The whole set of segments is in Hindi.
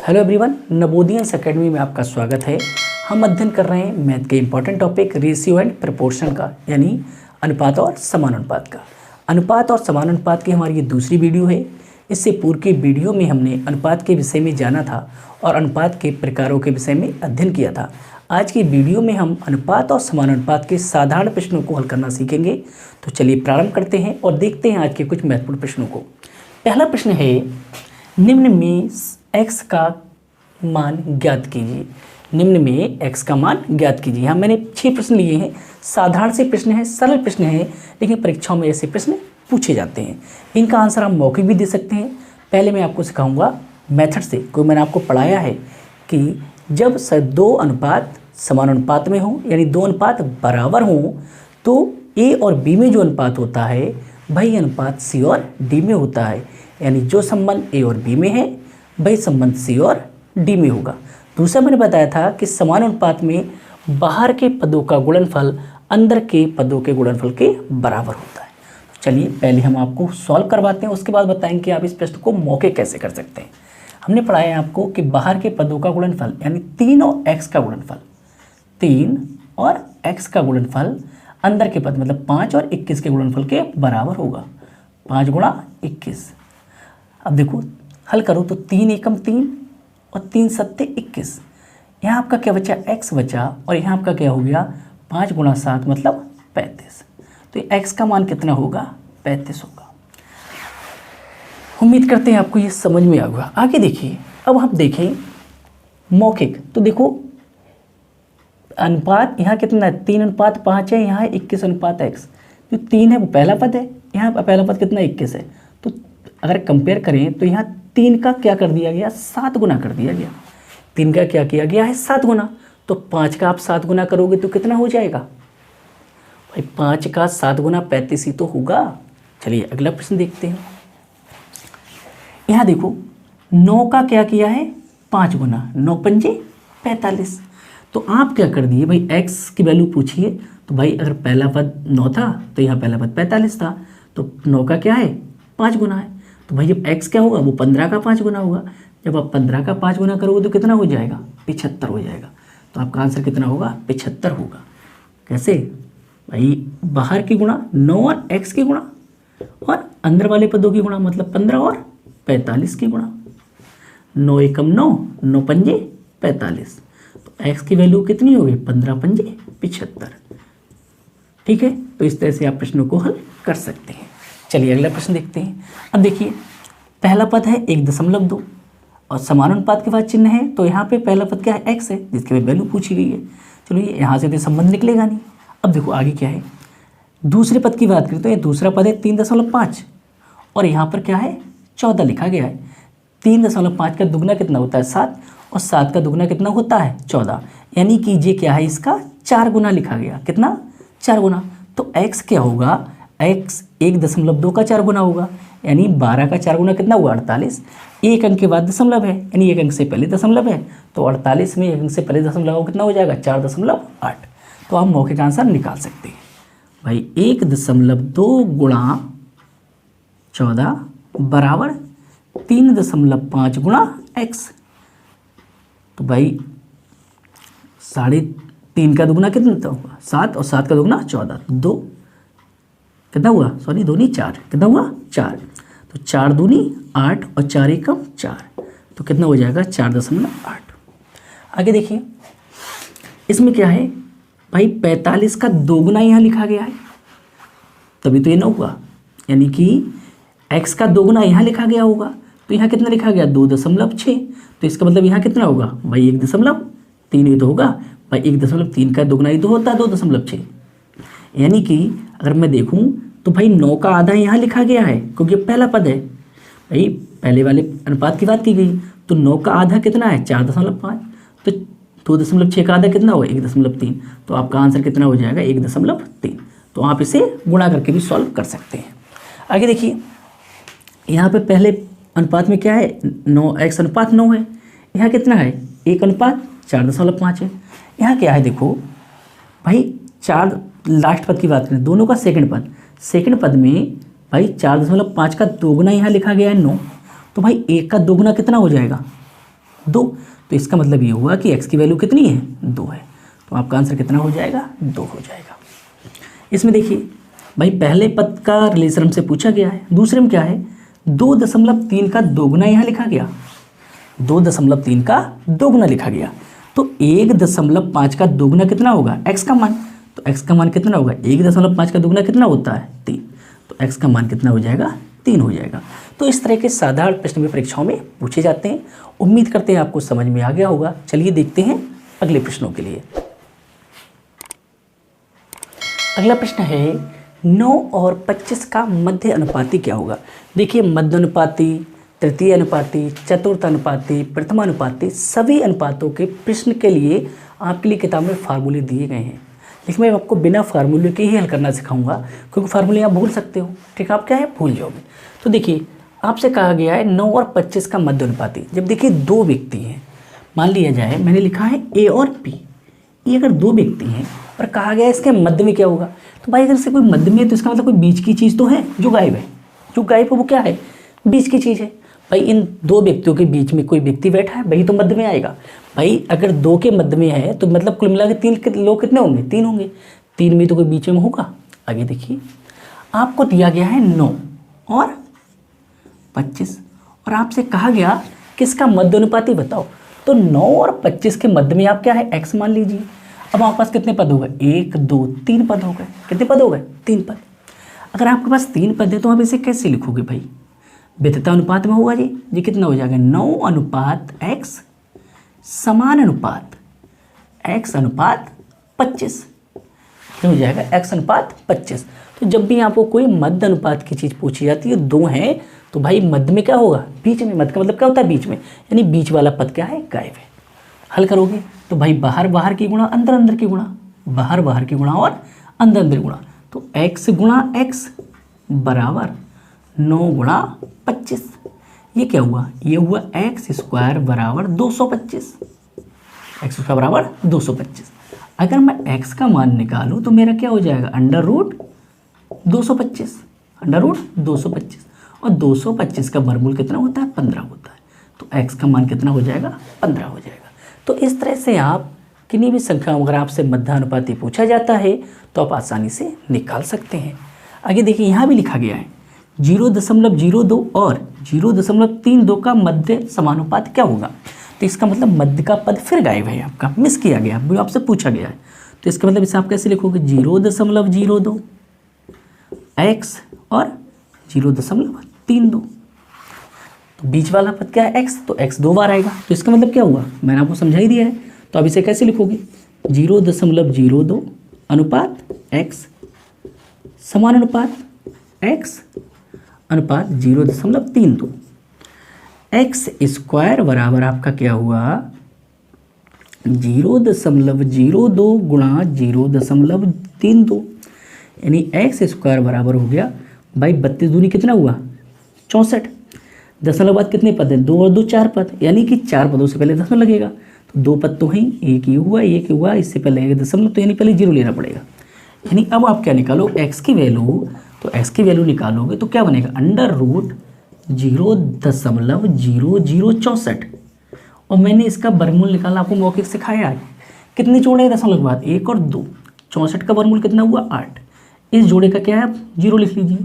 हेलो एवरीवन, नवोदियंस एकेडमी में आपका स्वागत है। हम अध्ययन कर रहे हैं मैथ के important topic ratio and proportion का, यानी अनुपात और समानुपात का। अनुपात और समानुपात की हमारी ये दूसरी वीडियो है। इससे पूर्व की वीडियो में हमने अनुपात के विषय में जाना था और अनुपात के प्रकारों के विषय में अध्ययन किया था। आज की वीडियो में हम अनुपात और समानुपात के साधारण प्रश्नों को हल करना सीखेंगे। तो चलिए प्रारंभ करते हैं और देखते हैं आज के कुछ महत्वपूर्ण प्रश्नों को। पहला प्रश्न है, निम्न में x का मान ज्ञात कीजिए। निम्न में x का मान ज्ञात कीजिए। यहाँ मैंने 6 प्रश्न लिए हैं। साधारण से प्रश्न है, सरल प्रश्न है, लेकिन परीक्षाओं में ऐसे प्रश्न पूछे जाते हैं। इनका आंसर आप मौखिक भी दे सकते हैं। पहले मैं आपको सिखाऊंगा मेथड से। कोई मैंने आपको पढ़ाया है कि जब दो अनुपात समानुपात में हों, यानी दो अनुपात बराबर हों, तो a और b में जो अनुपात होता है वही अनुपात c और d में होता है। यानी जो संबंध a और b में है वही संबंध c और d में होगा। दूसरा मैंने बताया था कि समानुपात में बाहर के पदों का गुणनफल अंदर के पदों के गुणनफल के बराबर होता है। चलिए पहले हम आपको सॉल्व करवाते हैं, उसके बाद बताएंगे कि आप इस प्रश्न को मौखिक कैसे कर सकते हैं। हमने पढ़ाया है आपको कि बाहर के पदों का गुणनफल यानी 3 और x का गुणनफल, 3 और x का गुणनफल अंदर के पद मतलब 5 और 21 के गुणनफल के बराबर होगा। 5 गुणा 21। अब देखो हल करो तो 3 एकम 3 और 3 सत्ते 21। यहाँ आपका क्या बचा, x बचा, और यहाँ आपका क्या हो गया 5 गुणा 7 मतलब 35। तो x का मान कितना होगा, 35 होगा। उम्मीद करते हैं आपको ये समझ में आ गया। आगे देखिए, अब हम देखें मौखिक। तो देखो अनुपात यहाँ कितना है, 3:5 है, यहाँ है 21:x। जो 3 है वो पहला पद है, यहाँ पहला पद कितना 21 है। तो अगर कंपेयर करें तो यहाँ 3 का क्या कर दिया गया, 7 गुना कर दिया गया। 3 का क्या किया गया है, 7 गुना। तो 5 का आप 7 गुना करोगे तो कितना हो जाएगा भाई, 5 का 7 गुना 35 ही तो होगा। चलिए अगला प्रश्न देखते हैं। यहाँ देखो 9 का क्या किया है, 5 गुना, 9 पंजे 45। तो आप क्या कर दिए भाई, x की वैल्यू पूछिए। तो भाई अगर पहला पद 9 था तो यहाँ पहला पद 45 था, तो 9 का क्या है, 5 गुना है। तो भाई जब x क्या होगा, वो 15 का 5 गुना होगा। जब आप 15 का 5 गुना करोगे तो कितना हो जाएगा, 75 हो जाएगा। तो आपका आंसर कितना होगा, 75 होगा। कैसे भाई, बाहर की गुणा 9 और x की गुणा और अंदर वाले पदों की गुणा मतलब 15 और 45 की गुणा। 9 एकम 9, 9 पंजे 45। तो x की वैल्यू कितनी होगी, 15 पंजे 75। ठीक है, तो इस तरह से आप प्रश्नों को हल कर सकते हैं। चलिए अगला प्रश्न देखते हैं। अब देखिए पहला पद है 1.2 और समानुपात के बाद चिन्ह है, तो यहाँ पे पहला पद क्या है, x है, जिसकी वैल्यू पूछी गई है। चलो ये यहाँ से तो संबंध निकलेगा नहीं। अब देखो आगे क्या है, दूसरे पद की बात करें तो ये दूसरा पद है 3.5 और यहाँ पर क्या है 14 लिखा गया है। 3.5 का दुगना कितना होता है, 7, और 7 का दुगना कितना होता है, 14। यानी कि ये क्या है, इसका 4 गुना लिखा गया। कितना, 4 गुना। तो x क्या होगा, x 1.2 का 4 गुना होगा, यानी 12 का 4 गुना कितना हुआ, 48। एक अंक के बाद दशमलव है, यानी एक अंक से पहले दशमलव है, तो 48 में एक अंक से पहले दशमलव कितना हो जाएगा, 4.8। तो आप मौखिक आंसर निकाल सकते हैं भाई। 1.2 गुणा 14 बराबर 3.5 गुणा x। तो भाई 3.5 का दुगना कितना होगा, 7, और 7 का दुगना 14, 2 कितना हुआ, सॉरी 2 नहीं 4, कितना हुआ 4। तो 4 दूनी 8 और 4 एकम 4, तो कितना हो जाएगा 4.8। आगे देखिए इसमें क्या है भाई, 45 का 2 गुना यहाँ लिखा गया है, तभी तो ये 9 हुआ। यानी कि x का 2 गुना यहाँ लिखा गया होगा, तो यहाँ कितना लिखा गया, 2.6। तो इसका मतलब यहाँ कितना होगा भाई, 1.3 ही तो होगा भाई। 1.3 का 2 गुना ही तो होता है 2.6। यानी कि अगर मैं देखूं तो भाई 9 का आधा यहाँ लिखा गया है, क्योंकि पहला पद है भाई। पहले वाले अनुपात की बात की गई, तो 9 का आधा कितना है, 4.5। तो 2.6 का आधा कितना होगा, 1.3। तो आपका आंसर कितना हो जाएगा, 1.3। तो आप इसे गुणा करके भी सॉल्व कर सकते हैं। आगे देखिए यहाँ पे पहले अनुपात में क्या है, 9x/9 है। यहाँ कितना है, 1:4.5 है। यहाँ क्या है देखो भाई, 4 लास्ट पद की बात करें, दोनों का सेकंड पद में भाई 4.5 का 2 गुना यहाँ लिखा गया है 9। तो भाई 1 का 2 गुना कितना हो जाएगा, 2। तो इसका मतलब ये हुआ कि x की वैल्यू कितनी है, 2 है। तो आपका आंसर कितना हो जाएगा, 2 हो जाएगा। इसमें देखिए भाई पहले पद का रिलेशन हमसे पूछा गया है, दूसरे में क्या है 2.3 का दोगुना यहाँ लिखा गया, 2.3 का दोगुना लिखा गया। तो 1.5 का दोगुना कितना होगा, x का मान। तो x का मान कितना होगा, 1.5 का दोगुना कितना होता है, 3। तो x का मान कितना हो जाएगा, 3 हो जाएगा। तो इस तरह के साधारण प्रश्न भी परीक्षाओं में पूछे जाते हैं। उम्मीद करते हैं आपको समझ में आ गया होगा। चलिए देखते हैं अगले प्रश्नों के लिए। अगला प्रश्न है 9 और 25 का मध्य अनुपाती क्या होगा। देखिए मध्य अनुपाती, तृतीय अनुपाती, चतुर्थ अनुपाती, प्रथमानुपाती सभी अनुपातों के प्रश्न के लिए आपके लिए किताब में फार्मूले दिए गए हैं, लेकिन मैं आपको बिना फार्मूले के ही हल करना सिखाऊंगा, क्योंकि फार्मूले आप भूल सकते हो। ठीक है, आप क्या है भूल जाओगे। तो देखिए आपसे कहा गया है 9 और 25 का मध्य अनुपाती। जब देखिए 2 व्यक्ति हैं, मान लिया जाए मैंने लिखा है ए और बी, ये अगर 2 व्यक्ति हैं और कहा गया है इसके मध्य में क्या होगा, तो भाई अगर से कोई मध्य में है तो इसका मतलब कोई बीच की चीज़ तो है जो गायब है। जो गायब है वो क्या है, बीच की चीज़ है। भाई इन 2 व्यक्तियों के बीच में कोई व्यक्ति बैठा है, वही तो मध्य में आएगा। भाई अगर 2 के मध्य में है तो मतलब कुल मिला के 3 लोग कितने होंगे, 3 होंगे। 3 में तो कोई बीच में होगा। आगे देखिए आपको दिया गया है 9 और 25 और आपसे कहा गया किसका मध्य अनुपाती बताओ। तो 9 और 25 के मध्य में आप क्या है, x मान लीजिए। अब आपके पास कितने पद हो गए, 1 2 3 पद हो गए। कितने पद हो गए, 3 पद। अगर आपके पास 3 पद है तो आप इसे कैसे लिखोगे भाई, वितता अनुपात में होगा जी। ये कितना हो जाएगा, 9 अनुपात x समान अनुपात x अनुपात 25। क्या हो जाएगा, x अनुपात 25। तो जब भी आपको कोई मध्य अनुपात की चीज़ पूछी जाती है, 2 हैं तो भाई मध्य में क्या होगा, बीच में। मध्य का मतलब क्या होता है, बीच में, यानी बीच वाला पद क्या है, गायब है। हल करोगे तो भाई बाहर बाहर की गुणा अंदर अंदर की गुणा, बाहर बाहर की गुणा और अंदर अंदर गुणा। तो x गुणा x बराबर 9 गुणा 25। ये क्या हुआ, ये हुआ x स्क्वायर बराबर 225। x स्क्वायर बराबर 225। अगर मैं x का मान निकालूं तो मेरा क्या हो जाएगा, अंडर रूट 225, अंडर रूट 225। और 225 का वर्गमूल कितना होता है, 15 होता है। तो x का मान कितना हो जाएगा, 15 हो जाएगा। तो इस तरह से आप किन्हीं भी संख्याओं अगर आपसे मध्यानुपाती पूछा जाता है तो आप आसानी से निकाल सकते हैं। आगे देखिए यहाँ भी लिखा गया है 0.02 और 0.32 का मध्य समानुपात क्या होगा। तो इसका मतलब मध्य का पद फिर गायब है, आपका मिस किया गया, वो आपसे पूछा गया है। तो इसका मतलब इसे आप कैसे लिखोगे, 0.02 x और 0.32। तो बीच वाला पद क्या है, x, तो x 2 बार आएगा। तो इसका मतलब क्या हुआ, मैंने आपको समझा ही दिया है। तो अब इसे कैसे लिखोगे, 0.02 अनुपात x समान अनुपात x अनुपात 0.32। x स्क्वायर बराबर आपका क्या हुआ, 0.02 गुणा 0.32, यानी x स्क्वायर बराबर हो गया भाई 32 दूनी कितना हुआ, 64। दशमलव बाद कितने पद हैं, 2 और 2 4 पद, यानी कि 4 पदों से पहले दशमलव लगेगा। तो 2 पद तो हैं, एक ये हुआ एक ये हुआ, इससे पहले लगेगा दशमलव, तो यानी पहले 0 लेना पड़ेगा। यानी अब आप क्या निकालो, x की वैल्यू, तो x की वैल्यू निकालोगे तो क्या बनेगा, अंडर रूट 0.0064। और मैंने इसका वर्गमूल निकालना आपको मौखिक सिखाया है। कितने जोड़े दशमलव के बाद, 1 और 2, 64 का वर्गमूल कितना हुआ, 8। इस जोड़े का क्या है, आप 0 लिख लीजिए।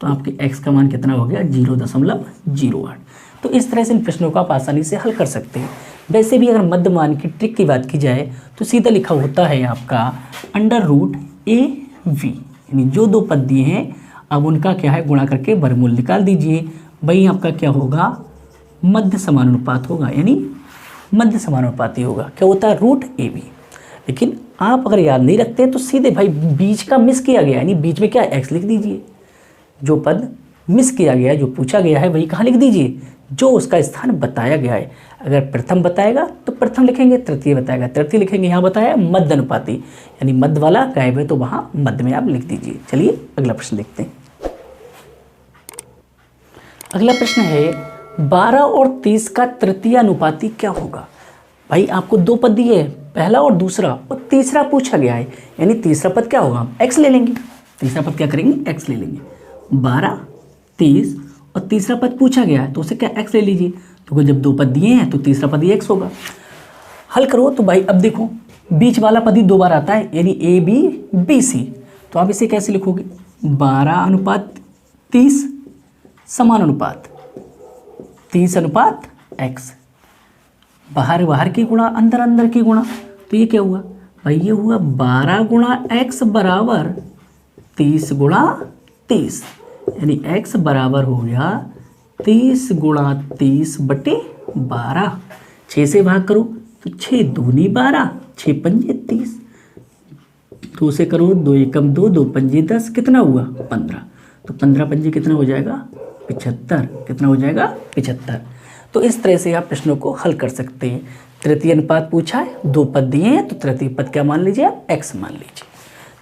तो आपके x का मान कितना हो गया, 0.08। तो इस तरह से इन प्रश्नों को आप आसानी से हल कर सकते हैं। वैसे भी अगर मध्य मान की ट्रिक की बात की जाए तो सीधा लिखा होता है आपका अंडर रूट AV, यानी जो 2 पद दिए हैं अब उनका क्या है, गुणा करके वर्गमूल निकाल दीजिए। वही आपका क्या होगा, मध्य समानुपात होगा, यानी मध्य समानुपाती होगा। क्या होता है, रूट AV। लेकिन आप अगर याद नहीं रखते तो सीधे भाई बीच का मिस किया गया, यानी बीच में क्या x लिख दीजिए। जो पद मिस किया गया है, जो पूछा गया है, वही कहाँ लिख दीजिए, जो उसका स्थान बताया गया है। अगर प्रथम बताएगा तो प्रथम लिखेंगे, तृतीय बताएगा तृतीय लिखेंगे। यहाँ बताया मध्य अनुपाती, यानी मध्य वाला गायब है तो वहाँ मध्य में आप लिख दीजिए। चलिए अगला प्रश्न देखते हैं। अगला प्रश्न है 12 और 30 का तृतीय अनुपाती क्या होगा। भाई आपको 2 पद दिए हैं, पहला और दूसरा, और तीसरा पूछा गया है, यानी तीसरा पद क्या होगा, x ले लेंगे। तीसरा पद क्या करेंगे, x ले लेंगे। 12 30 और तीसरा पद पूछा गया है तो उसे क्या x ले लीजिए। क्योंकि जब 2 पद दिए हैं तो तीसरा पद ही x होगा। हल करो तो भाई अब देखो बीच वाला पद ही 2 बार आता है, यानी AB/BC। तो आप इसे कैसे लिखोगे? 12:30 समानुपात 30:x। बाहर बाहर की गुणा अंदर अंदर की गुणा, तो ये क्या हुआ भाई? ये हुआ 12 गुणा x बराबर 30 गुणा 30, यानी x बराबर हो गया 30 गुणा 30/12। 6 से भाग करो तो 6 दूनी 12, 6 पंजे 30, 2 से करो 2 एकम 2, 2 पंजे 10, कितना हुआ? 15। तो 15 पंजे कितना हो जाएगा? 75। कितना हो जाएगा? 75। तो इस तरह से आप प्रश्नों को हल कर सकते हैं। तृतीय अनुपात पूछा है, 2 पद दिए हैं, तो तृतीय पद क्या मान लीजिए आप? x मान लीजिए।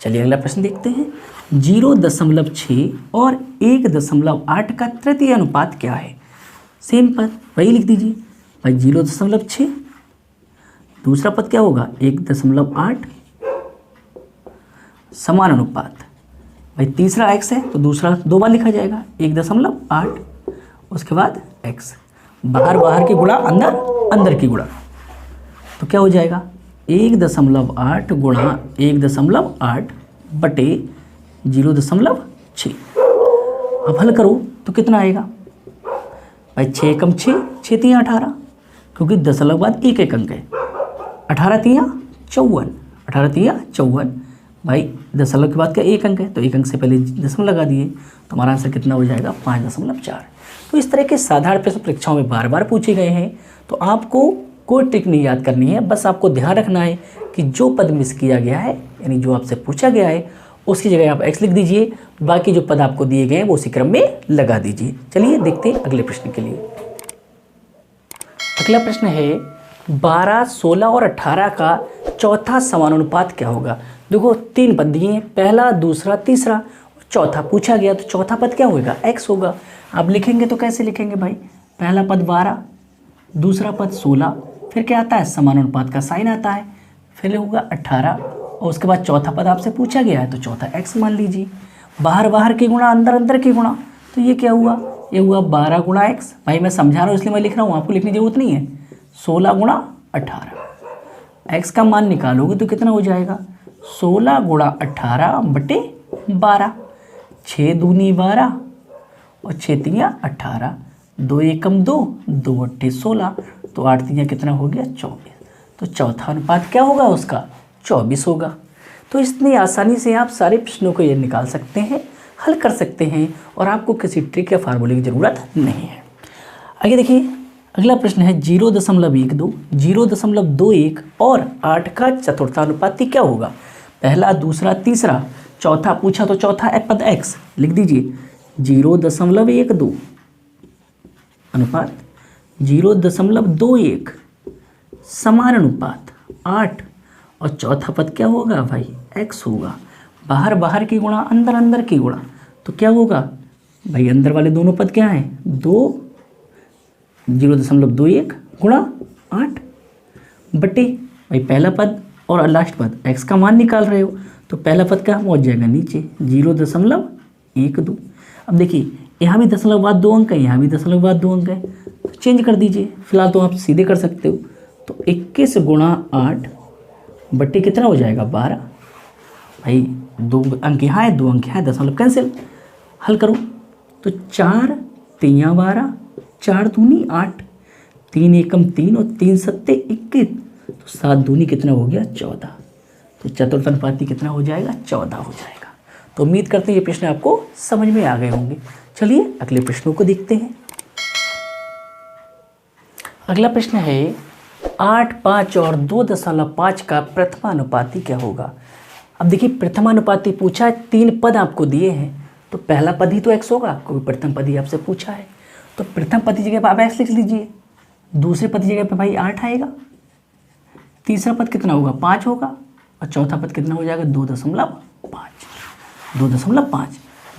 चलिए अगला प्रश्न देखते हैं। 0.6 और 1.8 का तृतीय अनुपात क्या है? सेम पद वही लिख दीजिए भाई। 0.6 दूसरा पद क्या होगा? 1.8 समान अनुपात भाई, तीसरा x है तो दूसरा 2 बार लिखा जाएगा 1.8, उसके बाद x। बाहर बाहर की गुणा अंदर अंदर की गुणा, तो क्या हो जाएगा? 1.8 गुणा 1.8 बटे 0.6। अब हल करो तो कितना आएगा भाई? 6 एकम 6, 6 3 18, क्योंकि दशमलव बाद एक एक अंक है। 18 3 54, 18 3 54 भाई, दशमलव के बाद का एक अंक है तो एक अंक से पहले दशमलव लगा दिए, तो हमारा आंसर कितना हो जाएगा? 5.4। तो इस तरह के साधारण प्रश्न परीक्षाओं में बार बार पूछे गए हैं, तो आपको कोई ट्रिक नहीं याद करनी है, बस आपको ध्यान रखना है कि जो पद मिस किया गया है, यानी जो आपसे पूछा गया है उसकी जगह आप x लिख दीजिए, बाकी जो पद आपको दिए गए हैं वो उसी क्रम में लगा दीजिए। चलिए देखते हैं अगले प्रश्न के लिए। अगला प्रश्न है 12, 16 और 18 का चौथा समानुपात क्या होगा? देखो 3 पद दिए हैं, पहला दूसरा तीसरा, चौथा पूछा गया, तो चौथा पद क्या होगा? x होगा। अब लिखेंगे तो कैसे लिखेंगे भाई? पहला पद 12, दूसरा पद 16, फिर क्या आता है? समानुपात का साइन आता है, फिर होगा 18, और उसके बाद चौथा पद आपसे पूछा गया है तो चौथा x मान लीजिए। बाहर बाहर की गुणा अंदर अंदर की गुणा, तो ये क्या हुआ? ये हुआ 12 गुणा x। भाई मैं समझा रहा हूँ इसलिए मैं लिख रहा हूँ, आपको लिखने की जरूरत नहीं है। 16 गुणा 18, x का मान निकालोगे तो कितना हो जाएगा? 16 गुणा 18 बटे 12, 6 दूनी 12 और 6 3 18, 2 एकम 2, 2 अट्ठे 16, तो 8 3 कितना हो गया? 24। तो चौथा अनुपात क्या होगा उसका? 24 होगा। तो इतनी आसानी से आप सारे प्रश्नों को ये निकाल सकते हैं, हल कर सकते हैं, और आपको किसी ट्रिक या फार्मूले की ज़रूरत नहीं है। आगे देखिए अगला प्रश्न है 0.12, 0.21 और 8 का चतुर्थानुपाती क्या होगा? पहला दूसरा तीसरा, चौथा पूछा तो चौथा पद x लिख दीजिए। 0.12 अनुपात 0.21 समान अनुपात 8, और चौथा पद क्या होगा भाई? x होगा। बाहर बाहर की गुणा अंदर अंदर की गुणा, तो क्या होगा भाई? अंदर वाले दोनों पद क्या हैं? 0.21 गुणा 8 बटे भाई पहला पद और लास्ट पद x का मान निकाल रहे हो, तो पहला पद का पहुँच जाएगा नीचे 0.12। अब देखिए यहाँ भी दशमलव बाद 2 अंक है, यहाँ भी दशमलव बाद 2 अंक है, तो चेंज कर दीजिए। फिलहाल तो आप सीधे कर सकते हो, तो 21 गुणा 8 बट्टे कितना हो जाएगा? 12। भाई 2 अंक यहाँ है, 2 अंक यहाँ है, दशमलव कैंसिल। हल करो तो 4 3 12, 4 दूनी 8, 3 एकम 3 और 3 सत्ते 21, तो 7 दूनी कितना हो गया? 14। तो चतुर्थानुपाती कितना हो जाएगा? 14 हो जाएगा। तो उम्मीद करते हैं ये प्रश्न आपको समझ में आ गए होंगे। चलिए अगले प्रश्नों को देखते हैं। अगला प्रश्न है 8, 5 और 2.5 का प्रथमानुपाती क्या होगा? अब देखिए प्रथमानुपाती पूछा है, 3 पद आपको दिए हैं, तो पहला पद ही तो x होगा, क्योंकि प्रथम पद ही आपसे पूछा है। तो प्रथम पद की जगह पर आप x लिख लीजिए, दूसरे पद की जगह पर भाई 8 आएगा, तीसरा पद कितना होगा? 5 होगा, और चौथा पद कितना हो जाएगा? 2.5। 2.5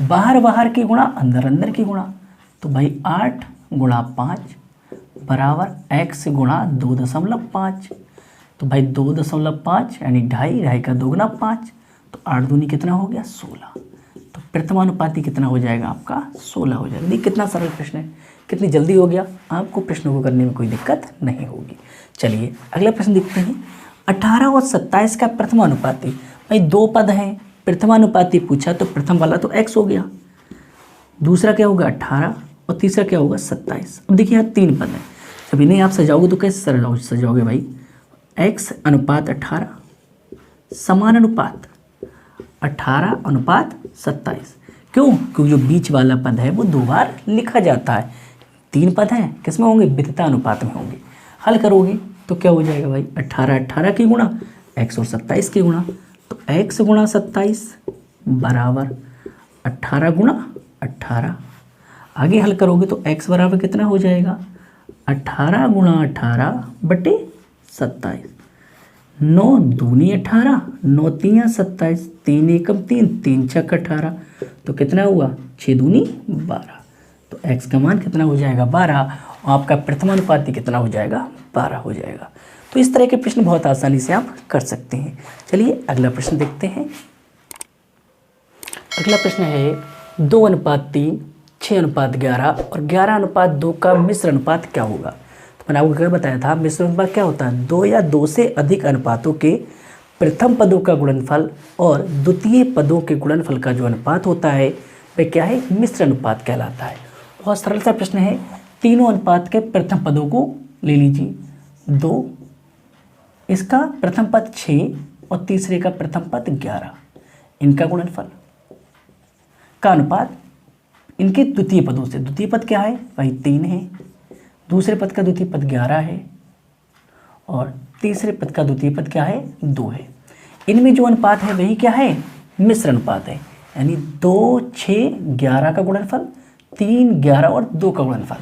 बाहर बाहर की गुणा अंदर अंदर की गुणा, तो भाई 8 गुणा 5 बराबर x गुणा 2.5। तो भाई 2.5 यानी 2.5 का 2 गुना 5, तो 8 दूनी कितना हो गया? 16। तो प्रथमानुपाती कितना हो जाएगा आपका 16 हो जाएगा। देखिए कितना सरल प्रश्न है, कितनी जल्दी हो गया, आपको प्रश्नों को करने में कोई दिक्कत नहीं होगी। चलिए अगला प्रश्न देखते हैं। 18 और 27 का प्रथमानुपाती, भाई दो पद हैं, प्रथमानुपाती पूछा तो प्रथम वाला तो x हो गया, दूसरा क्या होगा 18 और तीसरा क्या होगा 27। अब देखिए यहाँ तीन पद हैं, जब इन्हें आप सजाओगे तो कैसे सजाओगे भाई, x अनुपात 18 समानुपात 18 अनुपात 27। क्यों? क्योंकि जो बीच वाला पद है वो दो बार लिखा जाता है। तीन पद हैं, किस में होंगे, वितता अनुपात में होंगे। हल करोगे तो क्या हो जाएगा भाई, 18 की गुणा x और 27 की गुणा, तो x गुणा 27 बराबर 18 गुणा 18। आगे हल करोगे तो x बराबर कितना हो जाएगा, 18 गुणा 18 बटे 27। 9 दूनी 18, 9 तीया 27, 3 एकम 3, 3 छक 18, तो कितना हुआ 6 दूनी 12। तो x का मान कितना हो जाएगा 12, और आपका प्रथमानुपाती कितना हो जाएगा 12 हो जाएगा। तो इस तरह के प्रश्न बहुत आसानी से आप कर सकते हैं। चलिए अगला प्रश्न देखते हैं। अगला प्रश्न है 2:3, 6:11 और 11:2 का मिश्र अनुपात क्या होगा। तो मैंने आपको क्या बताया था, मिश्र अनुपात क्या होता है, 2 या 2 से अधिक अनुपातों के प्रथम पदों का गुणनफल और द्वितीय पदों के गुणनफल का जो अनुपात होता है वह क्या है, मिश्र अनुपात कहलाता है। बहुत सरल सा प्रश्न है। तीनों अनुपात के प्रथम पदों को ले लीजिए, 2, इसका प्रथम पद 6 और तीसरे का प्रथम पद 11, इनका गुणनफल का अनुपात इनके द्वितीय पदों से, द्वितीय पद क्या है भाई 3 है, दूसरे पद का द्वितीय पद 11 है और तीसरे पद का द्वितीय पद क्या है 2 है। इनमें जो अनुपात है वही क्या है, मिश्र अनुपात है, यानी 2, 6, 11 का गुणनफल, 3, 11 और 2 का गुणनफल।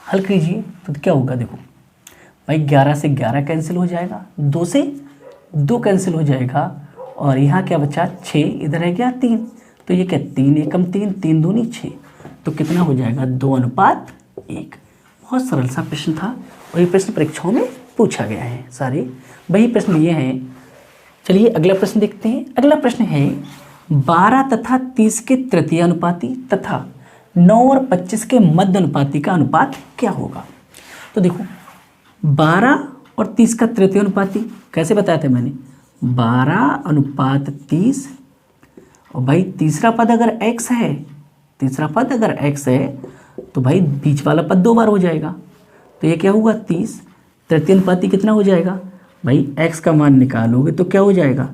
हल कीजिए तो क्या होगा, देखो भाई 11 से 11 कैंसिल हो जाएगा, 2 से 2 कैंसिल हो जाएगा और यहाँ क्या बचा 6, इधर है क्या 3, तो ये क्या 3 एकम 3, 3 दूनी 6, तो कितना हो जाएगा 2:1। बहुत सरल सा प्रश्न था और ये प्रश्न परीक्षाओं में पूछा गया है, सारे वही प्रश्न ये हैं। चलिए अगला प्रश्न देखते हैं। अगला प्रश्न है 12 तथा 30 के तृतीय अनुपाती तथा 9 और 25 के मध्य अनुपाती का अनुपात क्या होगा। तो देखो 12 और 30 का तृतीय अनुपाती कैसे बताया था मैंने, 12:30, और भाई तीसरा पद अगर x है, तीसरा पद अगर x है तो भाई बीच वाला पद 2 बार हो जाएगा, तो ये क्या होगा 30। तृतीय अनुपाती कितना हो जाएगा भाई, x का मान निकालोगे तो क्या हो जाएगा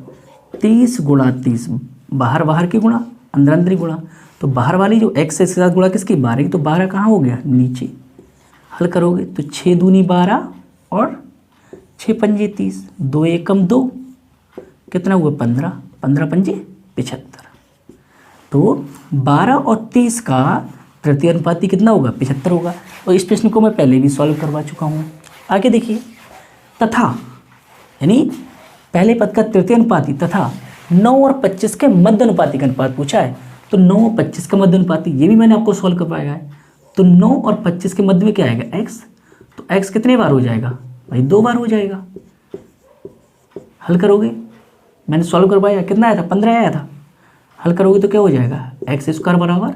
30 गुणा 30, बाहर बाहर की गुणा अंदर अंदर गुणा, तो बाहर वाली जो x है इसके साथ गुणा किसकी 12 की, तो 12 कहाँ हो गया नीचे। हल करोगे तो 6 दूनी 12 और 6 पंजे 30, 2 एकम 2, कितना हुआ 15, 15 पंजे 75। तो 12 और 30 का तृतीय अनुपाती कितना होगा 75 होगा। और इस प्रश्न को मैं पहले भी सॉल्व करवा चुका हूँ। आगे देखिए, तथा यानी पहले पद का तृतीय अनुपाती तथा 9 और 25 के मध्य अनुपाती का अनुपात पूछा है, तो 9 और 25 का मध्य अनुपाती ये भी मैंने आपको सॉल्व करवाया है। तो 9 और 25 के मध्य में क्या आएगा x, तो x कितने बार हो जाएगा भाई 2 बार हो जाएगा। हल करोगे, मैंने सॉल्व करवाया, कितना आया था 15 आया था। हल करोगे तो क्या हो जाएगा x² बराबर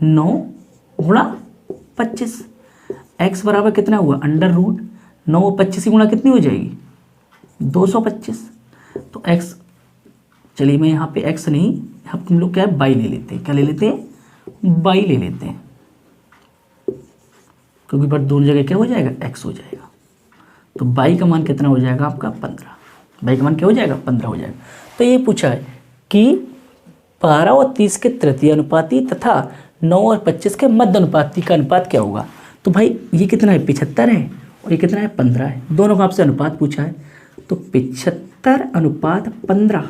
9 गुणा 25, x बराबर कितना हुआ √9, 25 की गुणा कितनी हो जाएगी 225। तो x, चलिए मैं यहाँ पे x नहीं, यहाँ तुम लोग क्या है बाई ले लेते हैं, क्या ले लेते हैं बाई ले लेते हैं, क्योंकि पर दोनों जगह क्या हो जाएगा x हो जाएगा। तो बाई का मान कितना हो जाएगा आपका 15, बाई का मान क्या हो जाएगा 15 हो जाएगा। तो ये पूछा है कि 12 और 30 के तृतीय अनुपाती तथा 9 और 25 के मध्य अनुपाती का अनुपात क्या होगा। तो भाई ये कितना है 75 है और ये कितना है 15 है, दोनों का आपसे अनुपात पूछा है। तो 75:15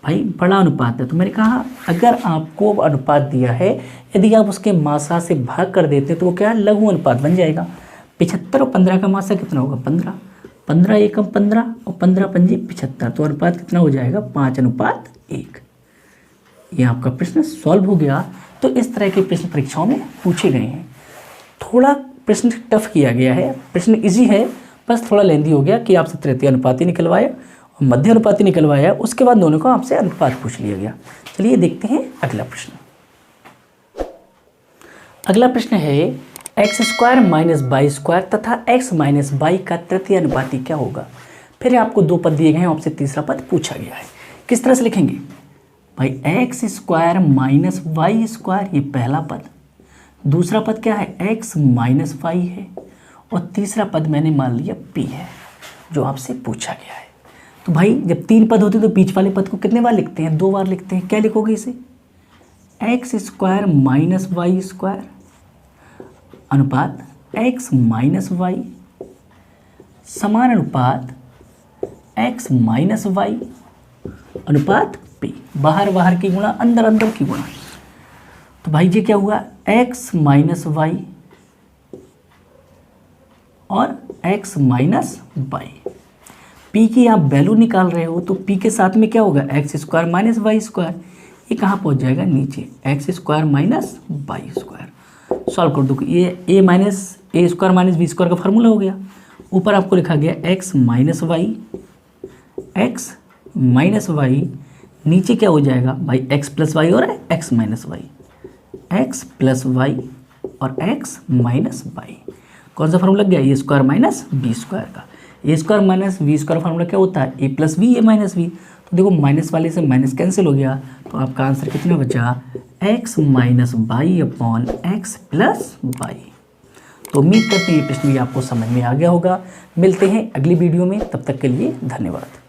भाई बड़ा अनुपात है। तो मैंने कहा अगर आपको अनुपात दिया है, यदि आप उसके मासा से भाग कर देते हैं तो वो क्या लघु अनुपात बन जाएगा। 75 और 15 का मासा कितना होगा 15, 15 एकम 15 और 15 पंजे 75, तो अनुपात कितना हो जाएगा 5:1। ये आपका प्रश्न सॉल्व हो गया। तो इस तरह के प्रश्न परीक्षाओं में पूछे गए हैं। थोड़ा प्रश्न टफ किया गया है, प्रश्न इजी है, बस थोड़ा लेंदी हो गया कि आपसे तृतीय अनुपाती निकलवाया और मध्य अनुपाती निकलवाया, उसके बाद दोनों को आपसे अनुपात पूछ लिया गया। चलिए देखते हैं अगला प्रश्न। अगला प्रश्न है x square minus y square तथा एक्स माइनस वाई का तृतीय अनुपाती क्या होगा। फिर आपको दो पद दिए गए हैं, आपसे तीसरा पद पूछा गया है। किस तरह से लिखेंगे भाई, x square minus y square ये पहला पद, दूसरा पद क्या है एक्स माइनस वाई है, और तीसरा पद मैंने मान लिया पी है जो आपसे पूछा गया है। तो भाई जब तीन पद होते हैं तो बीच वाले पद को कितने बार लिखते हैं, दो बार लिखते हैं। क्या लिखोगे इसे, x square minus y square अनुपात एक्स माइनस वाई समान अनुपात एक्स माइनस वाई अनुपात पी। बाहर बाहर की गुणा, अंदर अंदर की गुणा। तो भाई ये क्या हुआ, एक्स माइनस वाई और एक्स माइनस वाई। पी की आप वैल्यू निकाल रहे हो तो पी के साथ में क्या होगा, x square minus y square. ये कहाँ पहुंच जाएगा, नीचे, x square minus y square. Solve कर दो, ये a minus a square minus B square का फार्मूला हो गया। ऊपर आपको लिखा गया x minus y, x minus y, नीचे क्या हो जाएगा भाई, एक्स प्लस वाई और x minus y, x plus y और एक्स माइनस वाई। कौन सा फार्मूला लग गया, a square minus B square का। A square minus B square formula क्या होता है, A plus B A minus B. तो देखो माइनस वाले से माइनस कैंसिल हो गया, तो आपका आंसर कितना बचा, x minus y upon x plus y. तो उम्मीद करते हैं ये प्रश्न भी आपको समझ में आ गया होगा। मिलते हैं अगली वीडियो में, तब तक के लिए धन्यवाद।